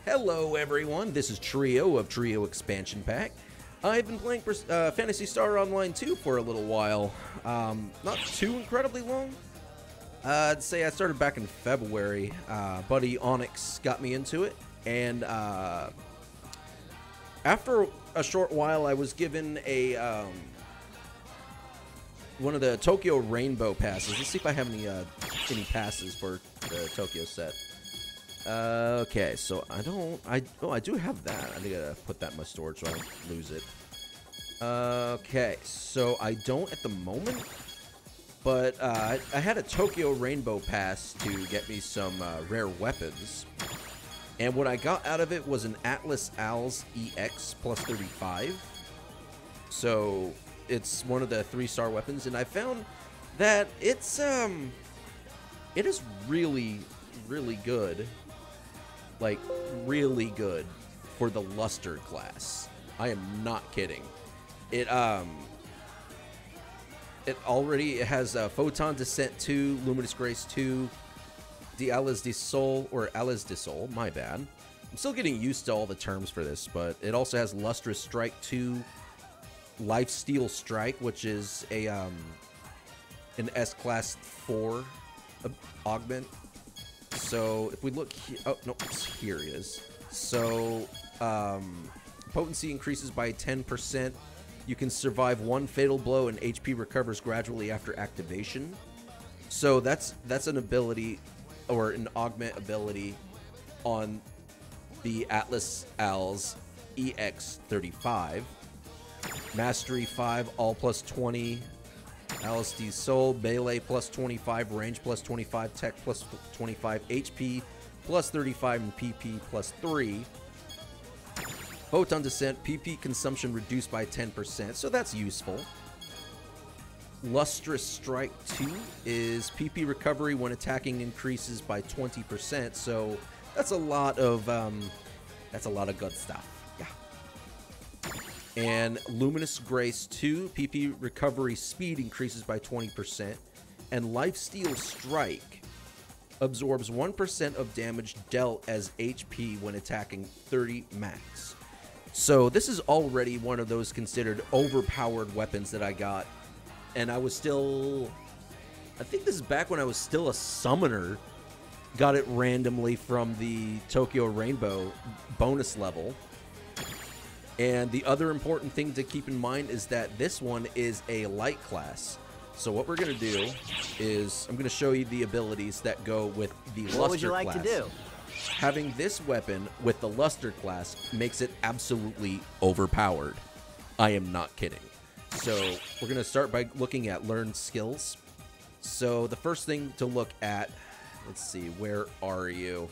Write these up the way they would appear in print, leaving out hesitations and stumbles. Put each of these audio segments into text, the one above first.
Hello everyone, this is Trio of Trio Expansion Pack. I've been playing Phantasy Star Online 2 for a little while. Not too incredibly long. I'd say I started back in February. Buddy Onyx got me into it, and after a short while I was given a one of the Tokyo Rainbow passes. Let's see if I have any passes for the Tokyo set. Okay, so I do have that. I gotta put that in my storage so I don't lose it. Okay, so I don't at the moment, but I had a Tokyo Rainbow pass to get me some rare weapons, and what I got out of it was an Atlas Als EX plus 35. So it's one of the 3-star weapons, and I found that it is really, really good. Like, really good for the Luster class. I am not kidding. It already has Photon Descent 2, Luminous Grace 2, the Alice de Sol, or Alice de Sol, my bad. I'm still getting used to all the terms for this, but it also has Lustrous Strike 2, Lifesteal Strike, which is a an S-Class 4 augment. So if we look here, oh no, here it is. So potency increases by 10%. You can survive one fatal blow, and HP recovers gradually after activation. So that's an ability, or an augment ability, on the Atlas Als EX35. Mastery 5, all plus 20. LSD Soul, Melee plus 25, Range plus 25, Tech plus 25, HP plus 35, and PP plus 3. Photon Descent, PP consumption reduced by 10%, so that's useful. Lustrous Strike 2 is PP recovery when attacking increases by 20%, so that's a lot of good stuff. And Luminous Grace 2, PP recovery speed increases by 20%. And Lifesteal Strike absorbs 1% of damage dealt as HP when attacking 30 max. So this is already one of those considered overpowered weapons that I got. And I was still... I think this is back when I was still a summoner. Got it randomly from the Tokyo Rainbow bonus level. And the other important thing to keep in mind is that this one is a light class. So what we're going to do is I'm going to show you the abilities that go with the Luster class. What would you like to do? Having this weapon with the Luster class makes it absolutely overpowered. I am not kidding. So we're going to start by looking at learned skills. So the first thing to look at, let's see, where are you?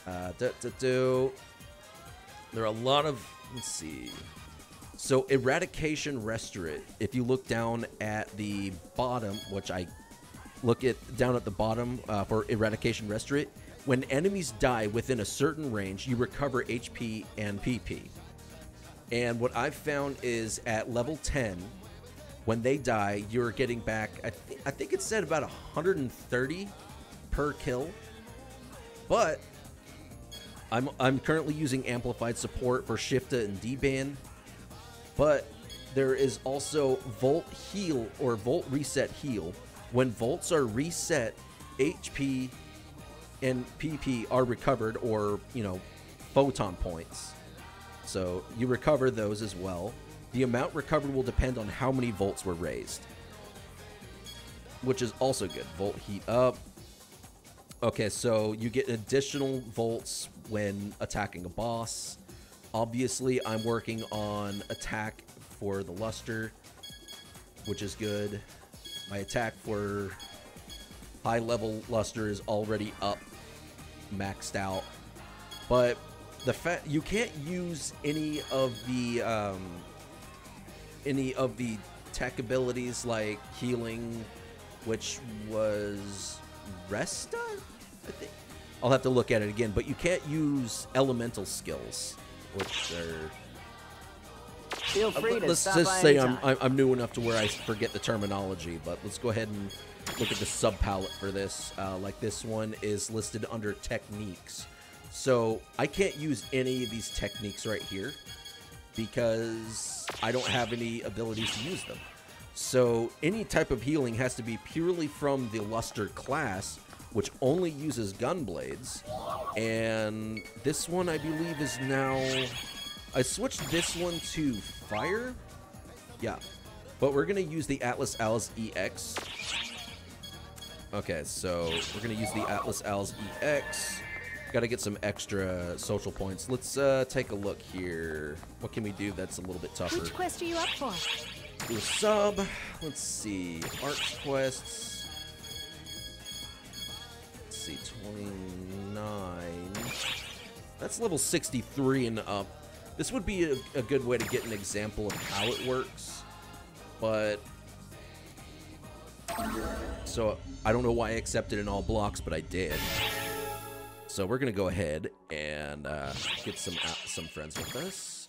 There are a lot of... Let's see. So Eradication Restorate. If you look down at the bottom, which I look at down at the bottom for Eradication Restorate, when enemies die within a certain range, you recover HP and PP. And what I've found is at level 10, when they die, you're getting back, I think it said about 130 per kill. But I'm currently using Amplified Support for Shifta and D-Ban, but there is also Volt Heal or Volt Reset Heal. When Volts are reset, HP and PP are recovered, or, you know, Photon Points. So you recover those as well. The amount recovered will depend on how many Volts were raised, which is also good. Volt Heat Up. Okay, so you get additional volts when attacking a boss. Obviously, I'm working on attack for the Luster, which is good. My attack for high-level Luster is already up, maxed out. But the fact you can't use any of the tech abilities like healing, which was Resta, I think. I'll have to look at it again, but you can't use elemental skills, which are... Feel free to let's stop just by say anytime. I'm new enough to where I forget the terminology, but let's go ahead and look at the sub-palette for this. Like this one is listed under techniques. So I can't use any of these techniques right here because I don't have any abilities to use them. So any type of healing has to be purely from the Luster class, which only uses gun blades. And this one, I believe, is now... I switched this one to fire. Yeah. But we're going to use the Atlas Owl's EX. Okay, so we're going to use the Atlas Owl's EX. Got to get some extra social points. Let's take a look here. What can we do that's a little bit tougher? Which quest are you up for? Do a sub. Let's see. Arts quests. Let's see. 29. That's level 63 and up. This would be a good way to get an example of how it works. But... So, I don't know why I accepted in all blocks, but I did. So we're going to go ahead and get some friends with us.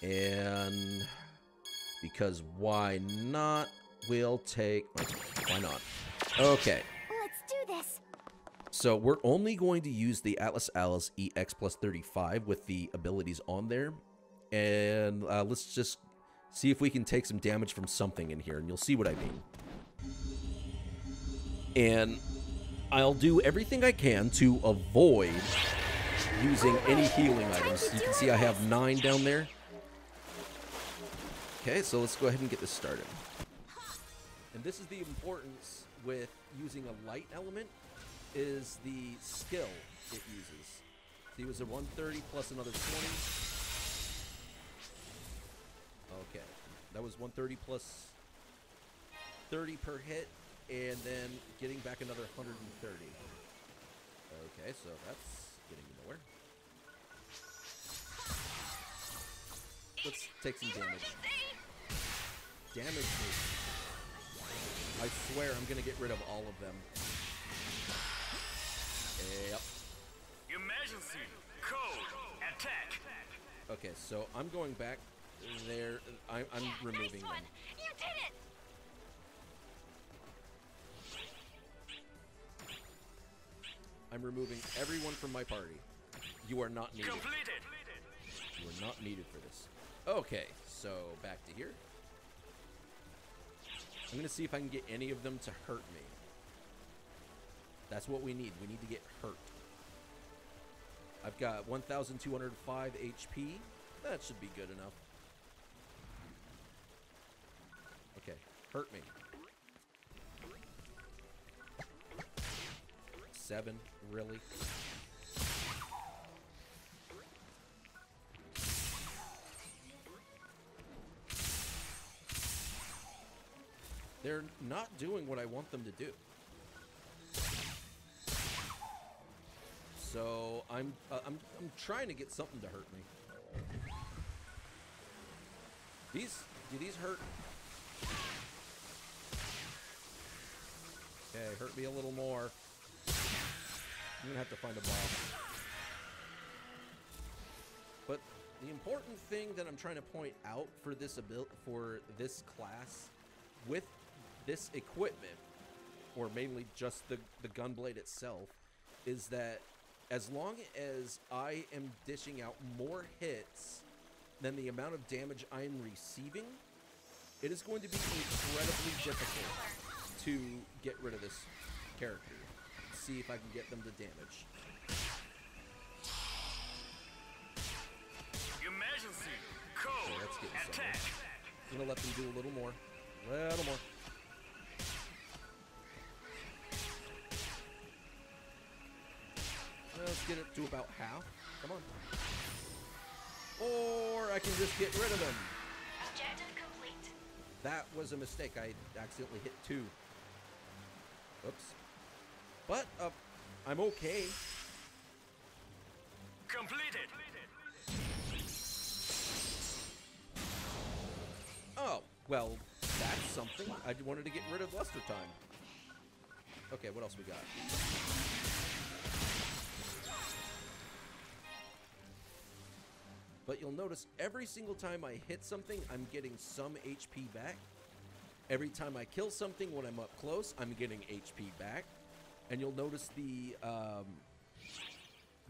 And because why not, we'll take... Why not? Okay. Let's do this. So we're only going to use the Atlas Owl's EX plus 35 with the abilities on there. And let's just see if we can take some damage from something in here, and you'll see what I mean. And I'll do everything I can to avoid using any healing items. You can see I have 9 down there. Okay, so let's go ahead and get this started. And this is the importance with using a light element, is the skill it uses. See, it was a 130 plus another 20. Okay, that was 130 plus 30 per hit, and then getting back another 130. Okay, so that's getting nowhere. Let's take some damage. Damage me. I swear I'm gonna get rid of all of them. Yep. Emergency code attack. Okay, so I'm going back there. I'm removing them. You did it. I'm removing everyone from my party. You are not needed. Completed. You are not needed for this. Okay, so back to here. I'm going to see if I can get any of them to hurt me. That's what we need. We need to get hurt. I've got 1,205 HP. That should be good enough. Okay, hurt me. 7, really? They're not doing what I want them to do. So I'm trying to get something to hurt me. Do these hurt? Okay, hurt me a little more. I'm gonna have to find a bomb. But the important thing that I'm trying to point out for this class with this equipment, or mainly just the gunblade itself, is that as long as I am dishing out more hits than the amount of damage I am receiving, it is going to be incredibly difficult to get rid of this character. See if I can get them to damage. Emergency code Okay, let's get attack. I'm gonna let them do a little more. Little more. Let's get it to about half. Come on. Or I can just get rid of them. Objective complete. That was a mistake. I accidentally hit 2. Oops. But I'm okay. Completed. Oh, well, that's something. I wanted to get rid of Luster Time. Okay, what else we got? But you'll notice every single time I hit something, I'm getting some HP back. Every time I kill something when I'm up close, I'm getting HP back. And you'll notice the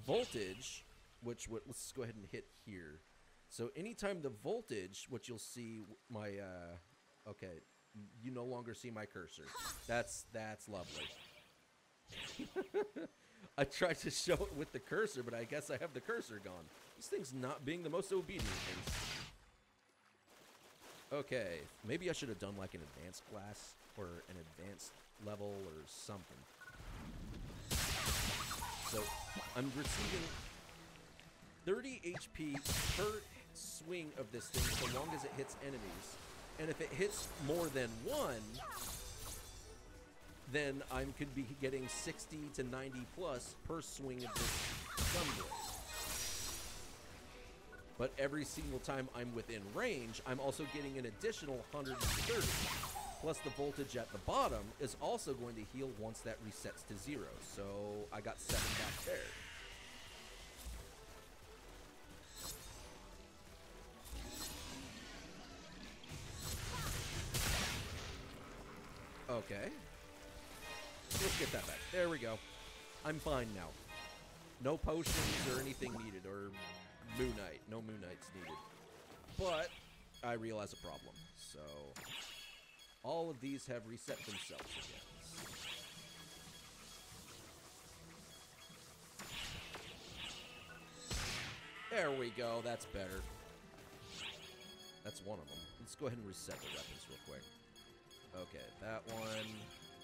voltage, let's go ahead and hit here. So anytime the voltage, what you'll see my, okay, you no longer see my cursor. That's lovely. I tried to show it with the cursor, but I guess I have the cursor gone. This thing's not being the most obedient thing. Okay, maybe I should have done like an advanced class or an advanced level or something. So I'm receiving 30 HP per swing of this thing so long as it hits enemies. And if it hits more than one, then I could be getting 60 to 90 plus per swing of this gunblade. But every single time I'm within range, I'm also getting an additional 130. Plus the voltage at the bottom is also going to heal once that resets to 0. So I got 7 back there. Okay. Let's get that back. There we go. I'm fine now. No potions or anything needed, or Moon Knight. No Moon Knights needed. But I realize a problem. So all of these have reset themselves again. There we go. That's better. That's one of them. Let's go ahead and reset the weapons real quick. Okay, that one I'm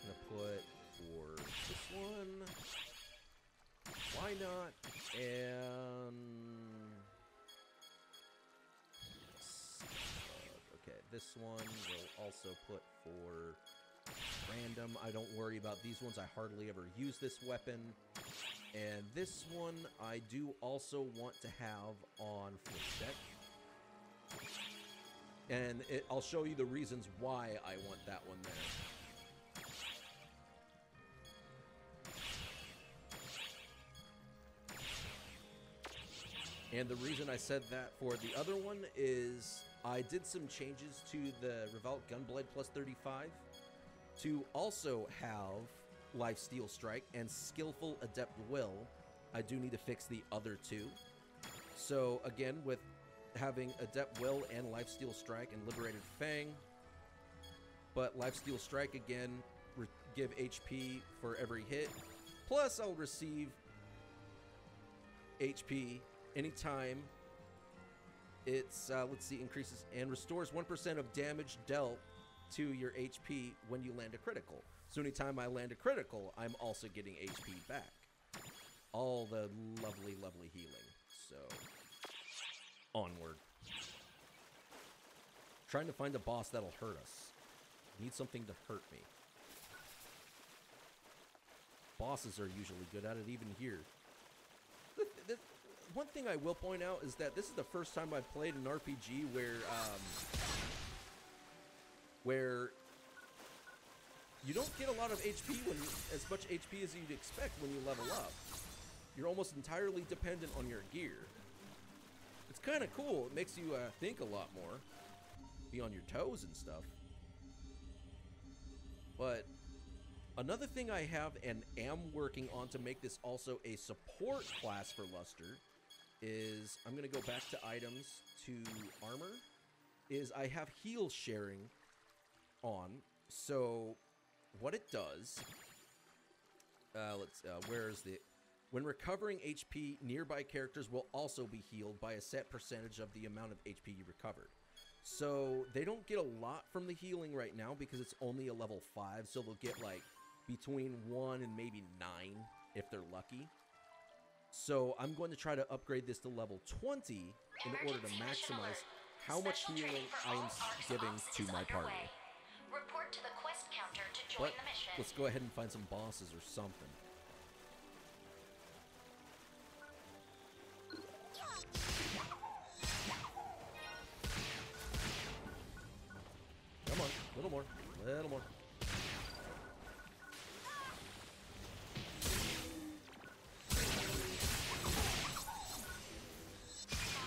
gonna put for this one. Why not? And okay, this one we'll also put for random. I don't worry about these ones. I hardly ever use this weapon. And this one I do also want to have on footstep. And I'll show you the reasons why I want that one there. And the reason I said that for the other one is I did some changes to the Revolt Gunblade plus 35 to also have Lifesteal Strike and Skillful Adept Will. I do need to fix the other two. So again, with having Adept Will and Lifesteal Strike and Liberated Fang, but Lifesteal Strike again give HP for every hit, plus I'll receive HP anytime it's let's see, increases and restores 1% of damage dealt to your HP when you land a critical. So anytime I land a critical, I'm also getting HP back. All the lovely healing. So onward. Trying to find a boss that'll hurt us. Need something to hurt me. Bosses are usually good at it, even here. One thing I will point out is that this is the first time I've played an RPG where you don't get a lot of HP as much HP as you'd expect when you level up. You're almost entirely dependent on your gear. It's kind of cool. It makes you think a lot more. Be on your toes and stuff. But another thing I have and am working on to make this also a support class for Luster is, I'm going to go back to items to armor, is I have heal sharing on. So what it does, where's the... When recovering HP, nearby characters will also be healed by a set percentage of the amount of HP you recovered. So they don't get a lot from the healing right now because it's only a level 5, so they'll get like between 1 and maybe 9 if they're lucky. So I'm going to try to upgrade this to level 20 in order to maximize how much healing I am giving to my party. Report to the quest counter to join But the mission. let's go ahead and find some bosses or something. Come on, a little more, a little more.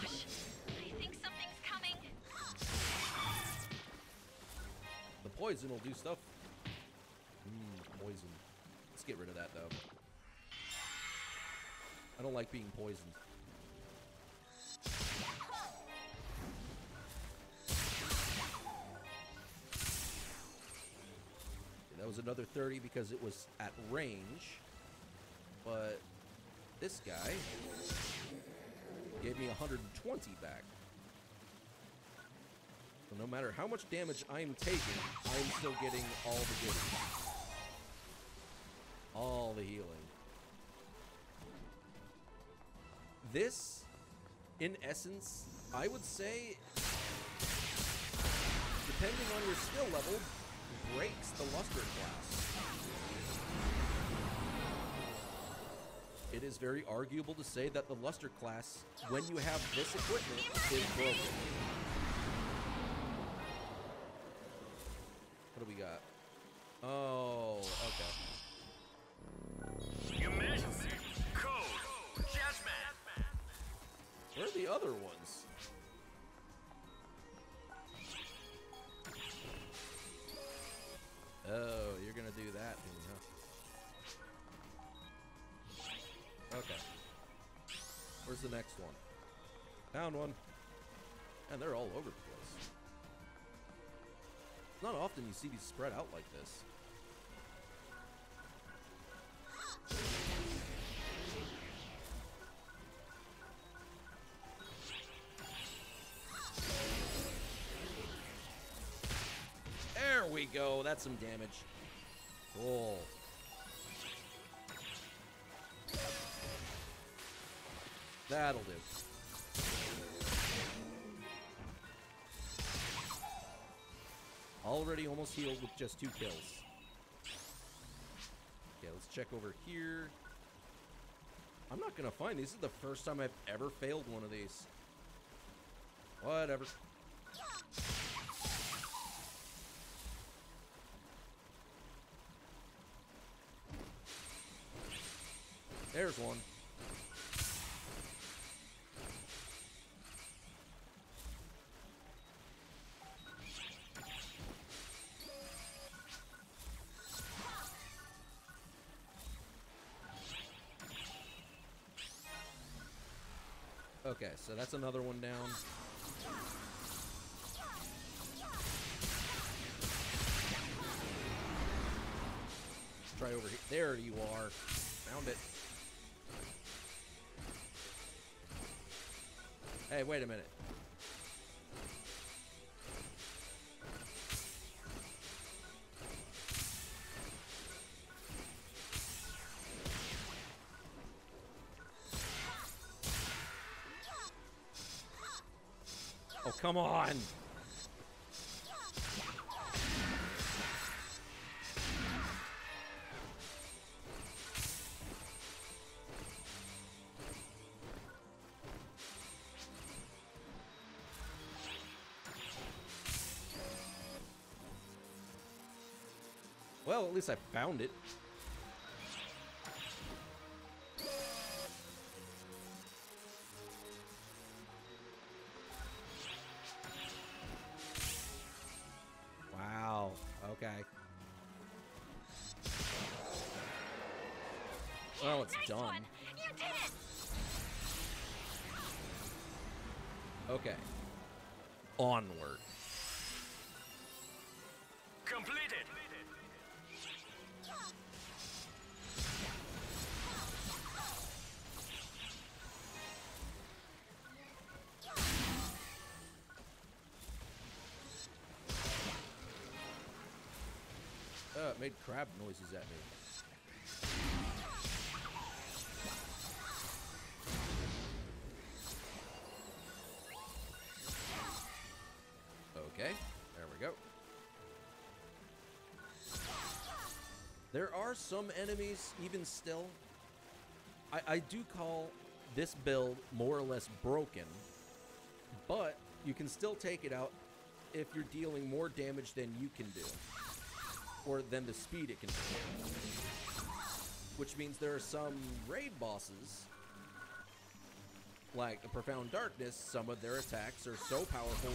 Gosh, I think something's coming. The poison will do stuff. Poison. Let's get rid of that, though. I don't like being poisoned. Okay, that was another 30 because it was at range. But this guy gave me 120 back. So no matter how much damage I'm taking, I'm still getting all the goodies. All the healing. This, in essence, I would say, depending on your skill level, breaks the Luster class. It is very arguable to say that the Luster class, when you have this equipment, is broken. What do we got? Oh, okay. Emergency code judgment. Where are the other ones? Oh, you're gonna do that, huh? Okay. Where's the next one? Found one. And they're all over the place. Not often you see these spread out like this. There we go. That's some damage. Cool. That'll do. Already almost healed with just 2 kills. Okay, let's check over here. I'm not gonna find these. This is the first time I've ever failed one of these. Whatever. There's one. Okay, so that's another one down. Let's try over here. There you are. Found it. Hey, wait a minute. Oh, come on! Well, at least I found it. Wow. Okay. Well, it's Nice done. one. You did it. Okay. Onward. Completed. It made crab noises at me. Okay, there we go. There are some enemies, even still. I do call this build more or less broken, but you can still take it out if you're dealing more damage than you can do, or than the speed it can do. Which means there are some raid bosses, like the Profound Darkness, some of their attacks are so powerful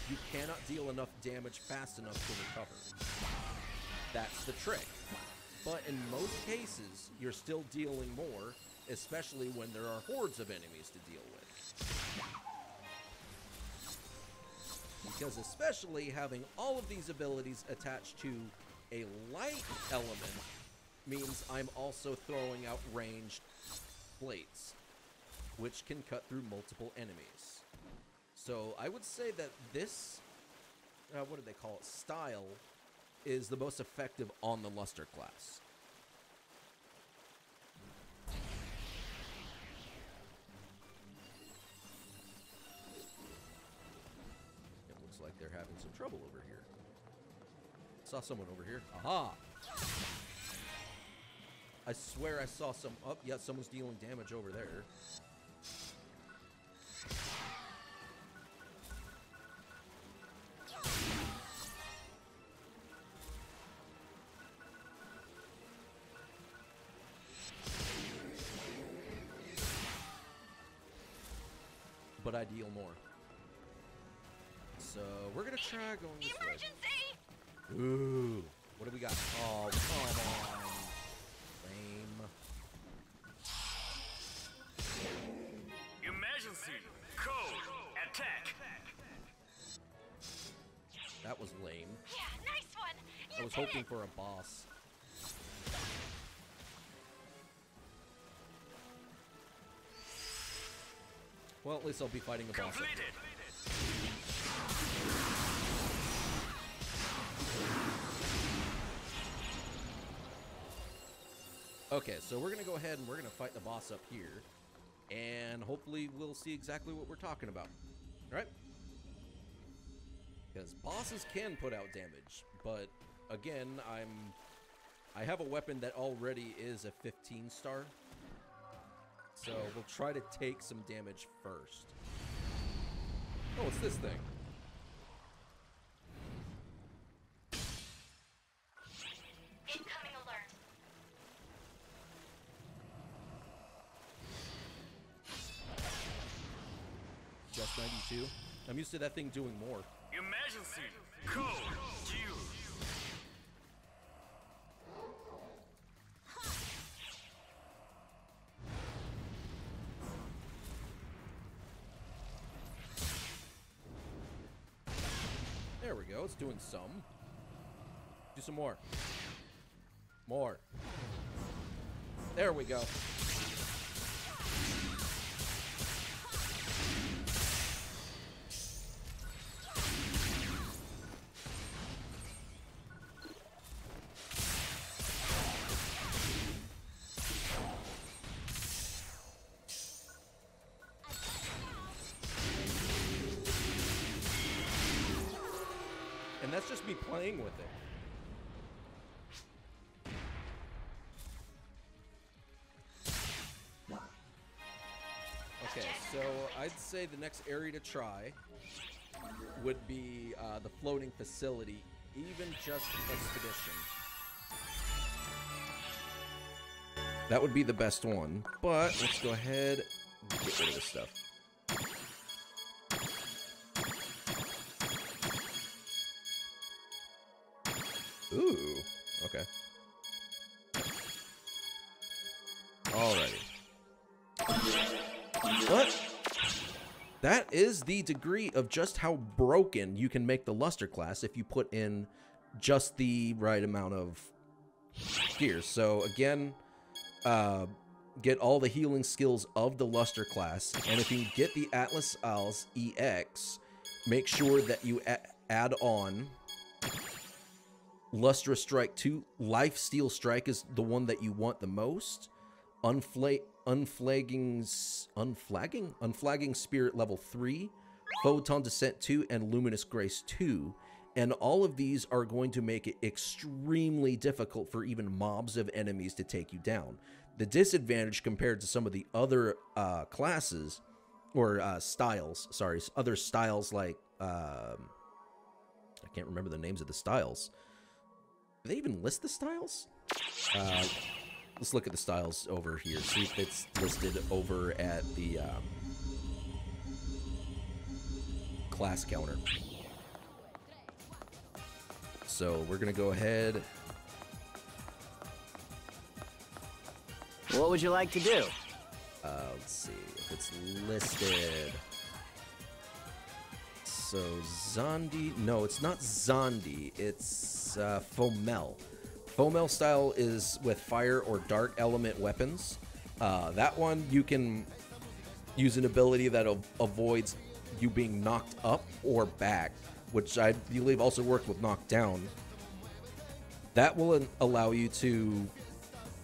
you cannot deal enough damage fast enough to recover. That's the trick. but in most cases, you're still dealing more, especially when there are hordes of enemies to deal with. Because especially having all of these abilities attached to a light element means I'm also throwing out ranged blades, which can cut through multiple enemies. So I would say that this, what do they call it, style, is the most effective on the Luster class. It looks like they're having some trouble over here. Saw someone over here. Aha! I swear I saw some... Oh, yeah, someone's dealing damage over there. But I deal more. So we're gonna try going this way. Emergency! Ooh, what do we got? Oh, come on. Lame. Emergency! Code! Attack! That was lame. Yeah, nice one! I was hoping for a boss. Well, at least I'll be fighting a boss. Completed! Okay, so we're going to go ahead and we're going to fight the boss up here. And hopefully we'll see exactly what we're talking about. All right? Because bosses can put out damage. But, again, I have a weapon that already is a 15-star. So we'll try to take some damage first. Oh, it's this thing. Incoming alert. Just 92. I'm used to that thing doing more. Emergency! Code! Due! There we go. It's doing some. Do some more. More. There we go. And that's just me playing with it. Okay, so I'd say the next area to try would be the floating facility, even just Expedition. That would be the best one, but let's go ahead and get rid of this stuff. Ooh, okay. Alrighty. But that is the degree of just how broken you can make the Luster class if you put in just the right amount of gear. So again, get all the healing skills of the Luster class, and if you get the Atlas Isles EX, make sure that you add on Lustrous Strike 2. Lifesteal Strike is the one that you want the most. Unflagging Spirit level 3, Photon Descent 2, and Luminous Grace 2. And all of these are going to make it extremely difficult for even mobs of enemies to take you down. The disadvantage compared to some of the other classes, or styles, sorry, other styles like, I can't remember the names of the styles. Do they even list the styles? Let's look at the styles over here. See if it's listed over at the class counter. So we're going to go ahead What would you like to do? Let's see if it's listed. So Zondi, no, it's not Zondi. It's Fomel. Fomel style is with fire or dark element weapons. That one you can use an ability that avoids you being knocked up or back, which I believe also works with knocked down. That will allow you to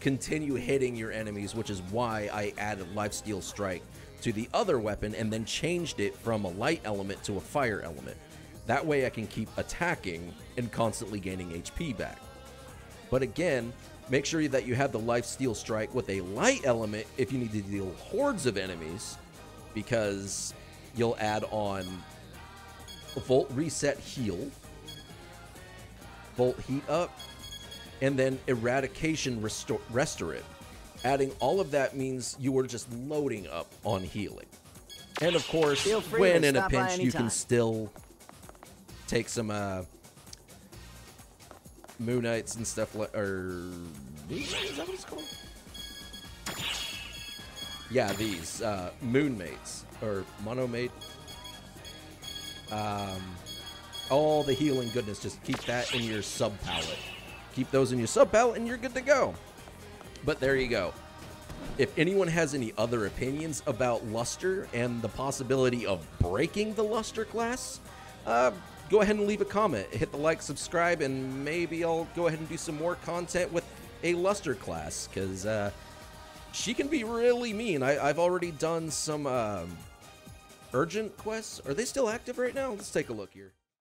continue hitting your enemies, which is why I added Lifesteal Strike to the other weapon and then changed it from a light element to a fire element. That way I can keep attacking and constantly gaining HP back. But again, make sure that you have the Lifesteal Strike with a light element if you need to deal hordes of enemies, because you'll add on Volt Reset Heal, Volt Heat Up, and then Eradication Restore It. Adding all of that means you are just loading up on healing. And of course, when in a pinch, you can still take some Moon Knights and stuff like, or is that what it's called? Yeah, these Moon Mates or Mono Mate. All the healing goodness, just keep that in your sub palette. Keep those in your sub palette, and you're good to go. But there you go. If anyone has any other opinions about Luster and the possibility of breaking the Luster class, go ahead and leave a comment. Hit the like, subscribe, and maybe I'll go ahead and do some more content with a Luster class, because she can be really mean. I've already done some urgent quests. Are they still active right now? Let's take a look here.